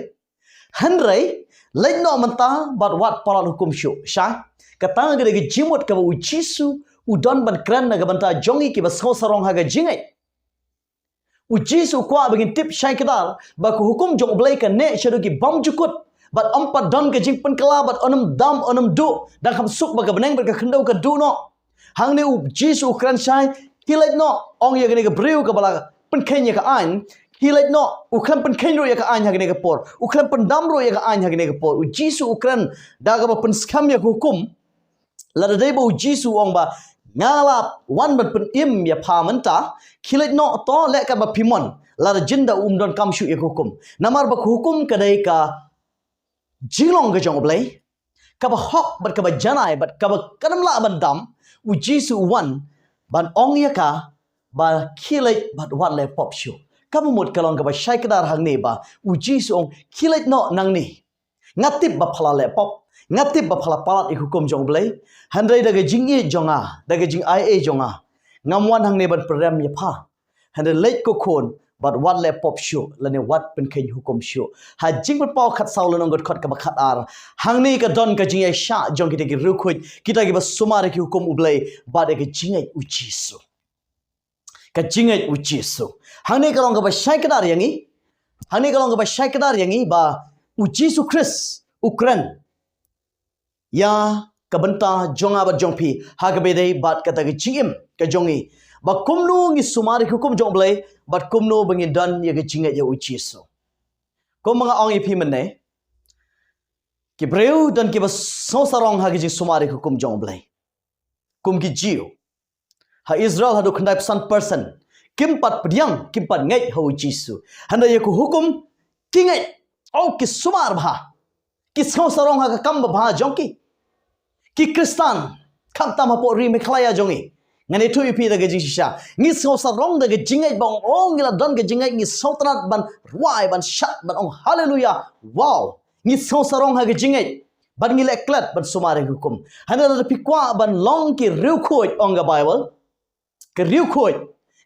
Henry leit no menta bat wat palat hukum shu sha kata ga de jimot ka u Jisu u don ban kran na ga banta jongi ki ba so sarong ha ga jingai u Jisu kwa begin tip shai kedal ba ku hukum jong oblai ka ne shadu ki bam jukut bat ampat don ga jing pen kala bat onam dam onam du dan kham suk ba ga beneng ba ka khendau ka du no hang ne u Jisu kran shai kilait no ong ya ga ne ga breu ka bala pen kenya ka an Hilait no ukran pen kenro ya ka anya gne ka por ukran pen damro ya ka anya gne ka por u Jisu ukran daga ba pen skam ya hukum la dai ba u Jisu ong ba ngala wan ban pen im ya pa menta hilait no to le ka ba pimon la jinda don kam shu ya hukum namar ba hukum ka dai ka jilong ga jong blai ka ba hok ba ka ba janai ba ka ba kanam la ban dam u Jisu wan ban ong ya ka ba hilait ba wat le pop shu kamu mut kalong ka ba shai kedar hang ne ba u Jisu ong kilet no nang ni ngatip ba phala le pop ngatip ba phala palat I hukum jong blai handai daga jingi jonga daga jing ia jonga ngamwan hang ne ban program ya pha handai late ko khon but wat le pop show lane wat pen ken hukum show ha jing ban paw khat saw lonong got khot ka ba khat ar hang ne ka don ka jing ai sha jong ki de ru khoi kita ki ba sumare ki hukum ublai ba de ka jing ai u Jisu ka jing ai u Jisu hangni kalong ka ba shai kedar yangi hangni kalong ka ba shai kedar yangi ba u Jisu Christ ukran ya ka banta jonga ba jongpi ha ka be dei bat ka ta ki jingim ka jongi ba kumnu ngi sumari hukum jong blai bat kumnu bangi dan ya ka jinga ya u Jisu ko mga ong ipi menne ki breu dan ki ba so sarong ha ki jing sumari hukum jong blai kum ki jiu ha Israel hadu khandai person kimpat pediang kimpat ngai ho Jisu handa ya ku hukum kingai au ki sumar bha ki so sarong ha ka kam bha jongki ki Kristan kam tam po ri me khlaya jongi ngani tu ipi da ge shisha ngi so sarong da ge jingai bang ong ila don ge jingai ngi sotrat ban ruai ban shat ban ong hallelujah wow ngi so sarong ha ge jingai ban ngi leklat ban sumare hukum handa da pikwa ban long ki riu khoi ong ga Bible ke riu khoi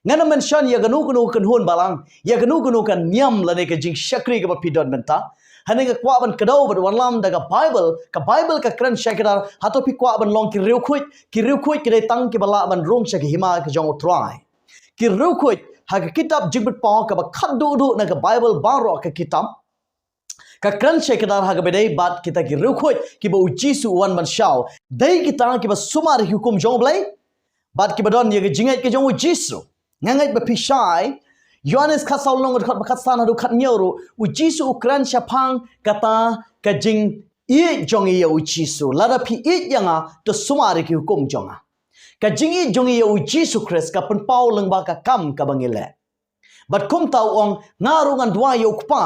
ngana mention ya ganu kan hon balang ya ganu kan niam la ne ka jing shakri ka pidon menta hane ka kwa ban kadau ban wanlam daga Bible ka kran shakidar hato pi kwa ban long ki riu khoi ki dai tang ki bala ban rong shak hima ka jong try ki riu khoi ha ka kitab jigbit pa ka ba khadu du na ka Bible baro ka kitab ka kran shakidar ha ka bedai bat kita ki riu khoi ki ba u Jisu wan ban shaw dai kita ki ba sumar hukum jong blai bat ki badon ye ke jinget ke jong Jisu ngangai ba pishai Yohanes khasau long khat khat san hadu khat nyoru u Jisu ukran shapang kata ka jing I jong ye u Jisu lada phi I yanga to sumari ki hukum jonga ka jing I jong ye u Jisu Christ ka pen pau leng ba ka kam ka bangile bat kum tau ong ngaru ngan dua yo kpa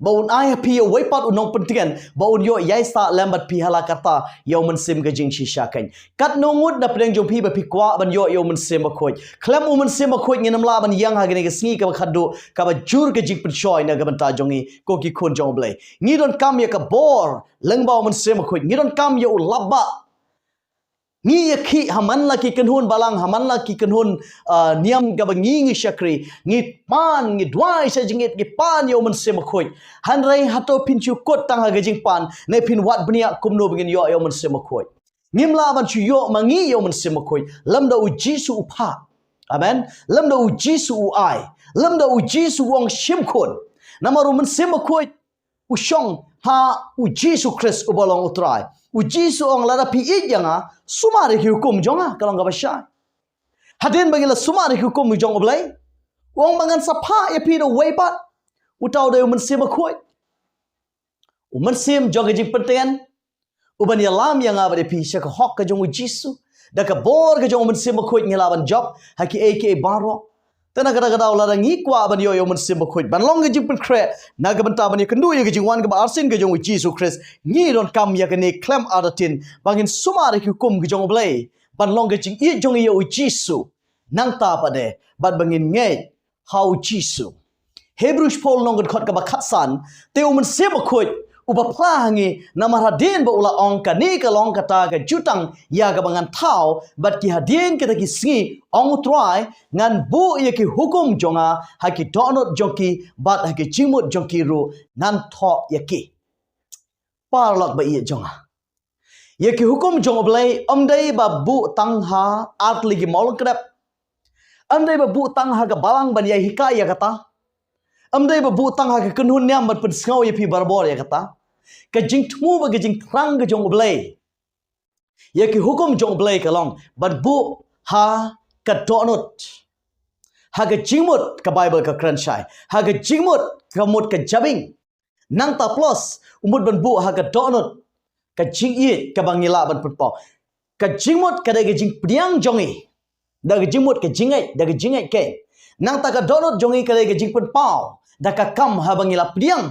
baun ai pi wai pat unong pentingan baun yo yai sta lambat pi hala kata yo men sim ga jing shisha kan kat no ngut da preng jong pi ba pi kwa ban yo men sim ba khoi khlam men sim ba khoi nginam la ban yang ha gane ga sngi ka khaddu ka ba jur ga jing pin shoi na ga ban ta jongi ko ki khon jong blai ngi don kam ya ka bor leng ba men sim ba khoi ngi don kam yo labba ngi yakhi haman la ki kanhun balang haman la ki kanhun niam ga ba ngi shakri ngi pan ngi dwai sa jingit gi pan yo men sem khoi han rai hato pin chu kot tang ha ga jing pan ne pin wat bnia kumno bingin yo men sem khoi ngim la ban chu yo mangi yo men sem khoi lamda u Jisu u pha amen lamda u Jisu u ai lamda u Jisu wong shim khon namaru men sem khoi u shong ha u Jisu Christ u bolong utrai u Jisu ong lara pi yanga sumari ki hukum jonga kalong ga basha hadin bagila sumari ki hukum jong oblai wong mangan sapa ya pi do way pat utau de men sim khoi u men sim jong jing penten u ban ya lam yanga ba de pi sha ka hok ka jong u Jisu da ka bor ka jong men sim khoi ngila ban job haki aka baro tana kada kada ulara ngi kwa ban yo men sim khoi ban long jing pen kre na ga ban ta ban kendu ye jing wan ga arsin ga jong Jisu Christ ngi don kam ya ne clam adatin bangin sumari ki hukum ga jong blai ban long jing I jong ye Jisu nang ta pa de ban bangin nge how Jisu Hebrews Paul long khot ka ba khatsan te men sim khoi uba plangi namar hadin ba ula ong ka ni ka long kata ka jutang ya ga bangan thau bat ki hadin ke ki singi ong try ngan bu ye ki hukum jonga ha ki donot jonki bat ha ki chimut jonki ru nan tho ye ki parlok ba ye jonga ye ki hukum jong blai amdai ba bu tang ha atli gi mol krap amdai ba bu tang ha ga balang ban ya hikaya kata amdai ba bu tang ha ka kunhun nyam bat pun sngau ye pi barbor ya kata ka jing thmu ba jing krang ga jong blai ye ki hukum jong blai ka long bat bu ha ka donut ha ga jingmut ka bible ka kranshai ha ga jingmut ka mut ka jabing nang ta plus umut ban bu ha ga donut ka jing ye ka bangila ban pun pau ka jingmut ka da ga jing priang jongi da ga jingmut ka jingai da ga jingai ke nang ta ka donut jongi ka da ga jing pun pau da ka kam ha bangila priang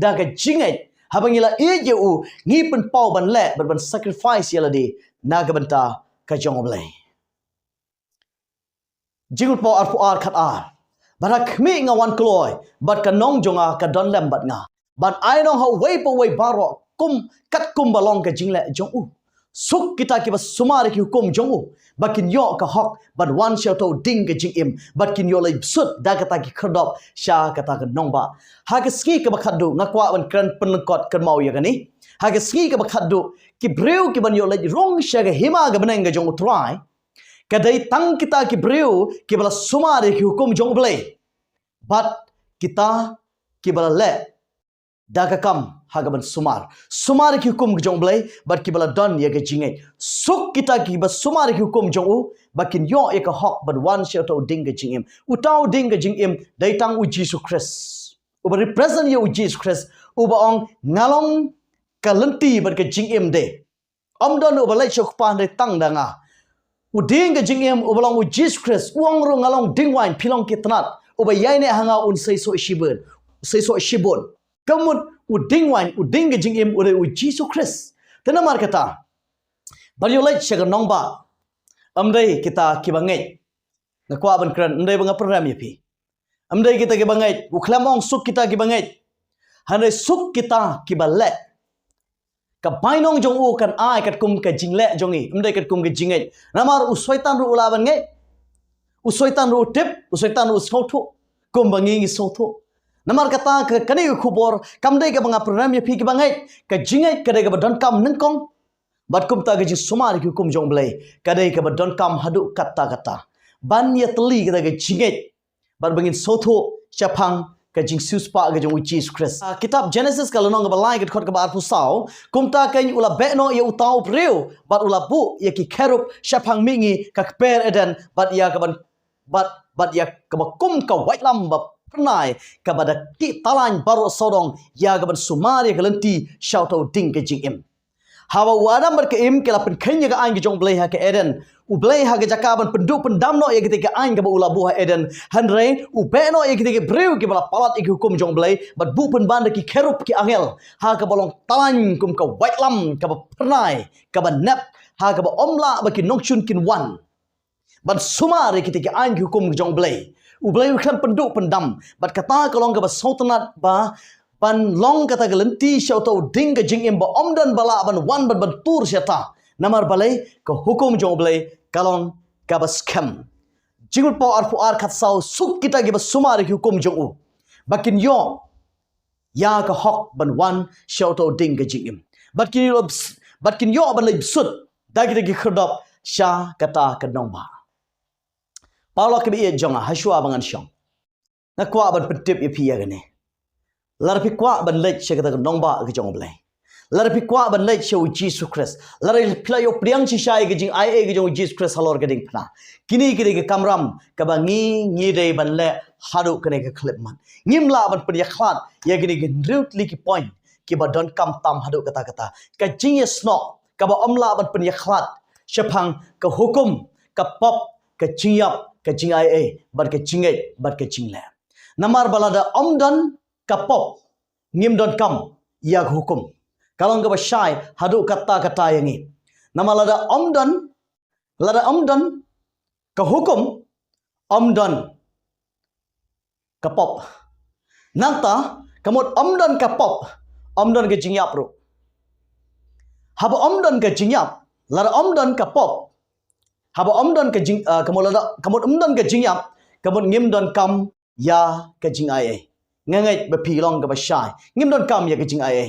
da ga jingai habangila je u ngi pen pau ban le ban sacrifice yala di naga banta ka jong blai jingut pau ar fu ar khat ar barak mi nga wan kloi bat ka nong jonga ka don lem bat nga bat ai nong ha wei po wei baro kum kat kum balong ka jingle jong u suk kita ki bas sumar ki hukum jong u bakin yo ka hok bat wan shau to ding ka jing im bat kin yo lai sut da kata ki khodop sha kata ka nong ba ha ka ski ka bakhadu ngakwa ban kran penlengkot kan mau ya gani ha ka ski ka bakhadu ki breu ki ban yo lai rong sha ga hima ga baneng ga jong utrai ka dai tang kita ki breu ki bala sumar ki hukum jong blai bat kita ki bala le daga kam hagaban sumar ki hukum jong blai bat ki bala don ye ga jingai suk kita ki bas sumar ki hukum jong u bakin yo ye ka hok but one shall to ding ga jingim utau ding ga jingim dai tang u Jesus Christ uba represent ye u Jesus Christ uba ong ngalong kalanti bat ka jingim de amdon uba lai chok pan de tang danga u ding ga jingim uba long u Jesus Christ uang ro ngalong ding wine pilong ki tanat uba yai ne hanga un sei so shibon kamun uding wan uding ga jingim ure u Jesus Christ tena mar kata bariolai shaga nongba amdai kita kibangai ngakwa ban kran amdai banga program yapi amdai kita kibangai uklamong suk kita kibangai hanai suk kita kiballe ka bainong jong u kan ai kat kum ka jingle jongi amdai kat kum ga jingai namar u soitan ru ulaban ngai u soitan ru tip u soitan ru sotho kum bangi ngi sotho namar kata ka kani khubor kamdai ka banga program ya phi ki bangai ka jingai ka de ka don kam nangkong bat kum ta ga ji sumar ki kum jong blai ka de ka don kam hadu kata ban ya tli ka ga jingai bat bangin sotho chapang ka jing sius pa ga jong Jesus Christ kitab Genesis kalau nong ga balai ga khot ga bar pu sau kumta kan ula be no ye utau preu bat ula bu ye ki kherub shapang mingi ka per eden bat ya ka ban bat ya ka ba kum ka white lam ba pernai ka bada ti talan baru sodong ya ga ban sumari ga lenti shout out ding ga jing im hawa wada mer ka im ke la pen khanya ga ang ga jong blai ha ka eden ublay ha jakaban penduk pendam no ye ketika ain ke ula buah eden hanre ubeno ye ketika breu ke bala palat ik hukum jong blay bat bu pen banda ki kherup ki angel ha ka bolong talan kum ka white lam ka pernai ka nap ha ka omla ba ki nongchun kin wan ban sumar ye ketika ain hukum jong blay ublay kham penduk pendam bat kata kalong ka sultanat ba ban long kata gelenti syauto ding ka jing im ba omdan bala ban wan ban tur syata namar balai ka hukum jong blay kalong kabas kam jingul pau arfu ar khat sau suk kita ge basumar ki hukum jong u bakin yo ya ka hok ban wan shauto ding ge jingim batkin yo ban lay sut dagi dagi kherdop sha kata kadong ba paulo ke bi jong hashua bangan syong na kwa ban petip ye pia gane lar pi kwa ban lay sha kata kadong ba ge jong blai lar pi kwa ban lay show Jesus Christ lar play yo priang chi shai ge jing ai ge jong Jesus Christ halor ge ding phna kini ge kamram ka ba ngi dei ban le hadu kene ge clip man ngim la ban priya khlat ye ge rutli ki point ki ba don kam tam hadu kata kata ka jing ye sno ka ba omla ban priya khlat shapang ka hukum ka pop ka jingyap ka jing ai bar ka jingai bar ka jingle namar balada omdan ka pop ngim don kam ya hukum kalong ga shai hadu kata yang ni nama lada omdan ka hukum omdan ka pop nanta kamot omdan ka pop omdan ga jingyap ro haba omdan ga jingyap lada omdan ka pop haba omdan ka jing kamot omdan ga jingyap kamot ngim don kam ya ka jing ai ngangai ba pilong ga shai ngim don kam ya ka jing ai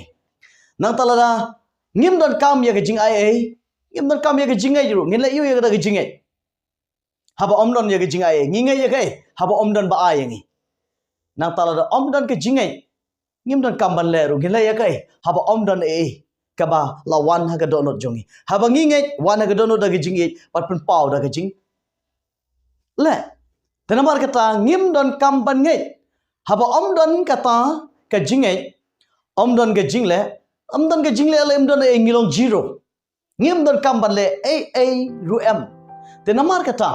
nang talada ngim don kam ya ke jing ai ngim don kam ya ke jing ai ru ngin la yu ya ke jing ai haba om don ya ke jing ai ngi ngai ya ke haba om don ba ai ngi nang talada om don ke jing ai ngim don kam ban le ru ngin la ya ke haba om don ka ba la wan ha ga donot jongi haba ngi ngai wan ha ga donot da ke jing ai pat pun pau da ke jing le tanamar kata ngim don kam ban ngai haba om don kata ka jing ai om don ke jing le amdan ke jingle ale amdan e ngilong zero ngimdan kamban le a ru m te namar kata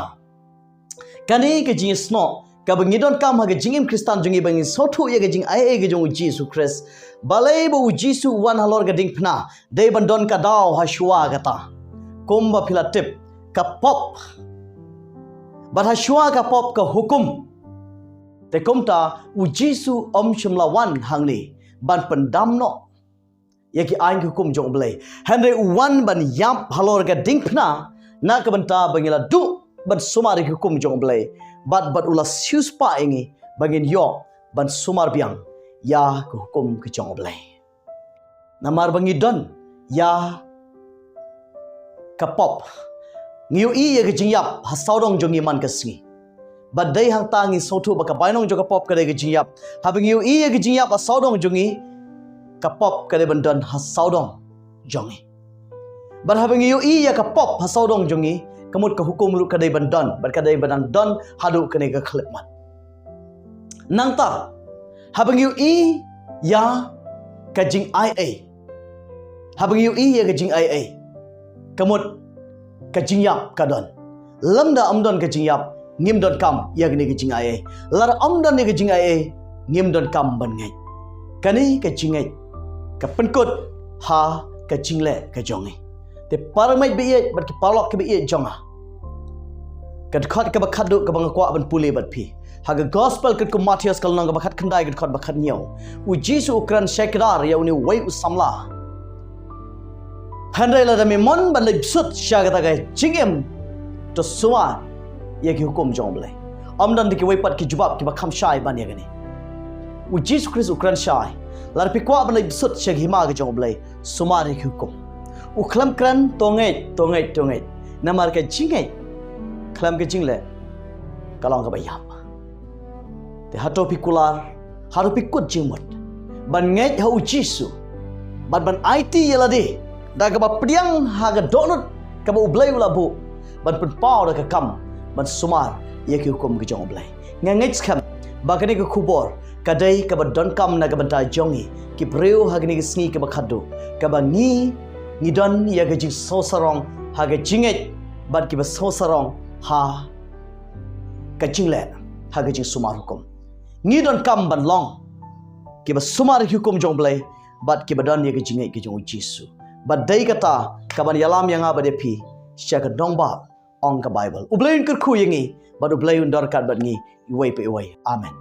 kani ke jing sno ka bangidon kam ha ke jingim kristan jungi bangi sothu ye ke jing ai ke jong Jesus Christ balai bo Jesus wan halor ga ding phna de bandon ka daw ha shwa kata komba philatip ka pop bat ha shwa ka pop ka hukum te komta u Jesus om shimla wan hangni ban pendam no yaki aing hukum jong blai henry wan ban yap halor ga dingpna na ka banta bangila du ban sumari hukum jong blai bat ula sius pa ingi bangin yo ban sumar biang ya ka hukum ke jong blai namar bangi don ya ka pop ngiu i ye ga jingyap hasaudong jongi man ka singi bat dai hang tangi sotu ba ka bainong jo ka pop ka de ga jingyap habing ngiu i ye ga jingyap hasaudong jongi kapop kade bandon hasaudong jongi bar habang yu i ya kapop hasaudong jongi kamut ka hukum ru kade bandon bar kade bandon don hadu kane ka khlipman nangta habang yu i ya ka jing ai habang yu i ya ka jing ai kamut ka jing yap kadon lamda amdon ka jing yap ngim don kam ya gane ka jing ai lar amdon ne ka jing ai ngim don kam ban ngai kani ka jing ai ka penkut ha ka jingle ka jongi te paramai be ye bat ki palok ke be ye jonga kad khat ka bakhat du ka bang kwa ban puli bat phi ha ga gospel kat ko Matthias kal nang ka bakhat khandai kat khat bakhat nyau u Jesus ukran shekrar ya uni wai usamla handai la da me mon ban le sut sha ga ta ga jingem to suwa ye ki hukum jong blai amdan de ki wai pat ki jubab ki ba kham shai ban ye ga ni u Jesus Christ ukran shai lar pi kwa ban le sut shek hima ga jong blai sumari ki hukum u khlam kran tongai namar ka jingai khlam ke jingle kalong ka bayam te hato pikular haru pikut jingmut ban nget hau jisu ban IT yalade da ka ba priang haga donut ka ba ublay ulabu ban pun pau da ka kam ban sumar ya ki hukum ki jong ublay nganget kam bakani ka kubor kadai ka ba don kam na ka ban ta jongi ki breu hagni ki sngi ka ba khadu ka ba ni don ya ga jing so sarong haga jinget ban ki ba so sarong ha ka jinglet haga jing sumar hukum ni don kam ban long ki ba sumar hukum jong blai bat ki ba don ya ga jinget ki jong jisu bat dai kata ka ban yalam yang aba de pi sya ka dong ba ong ka bible ublain ker khu yangi bat ublain dor kat bat ngi iwai pe iwai amen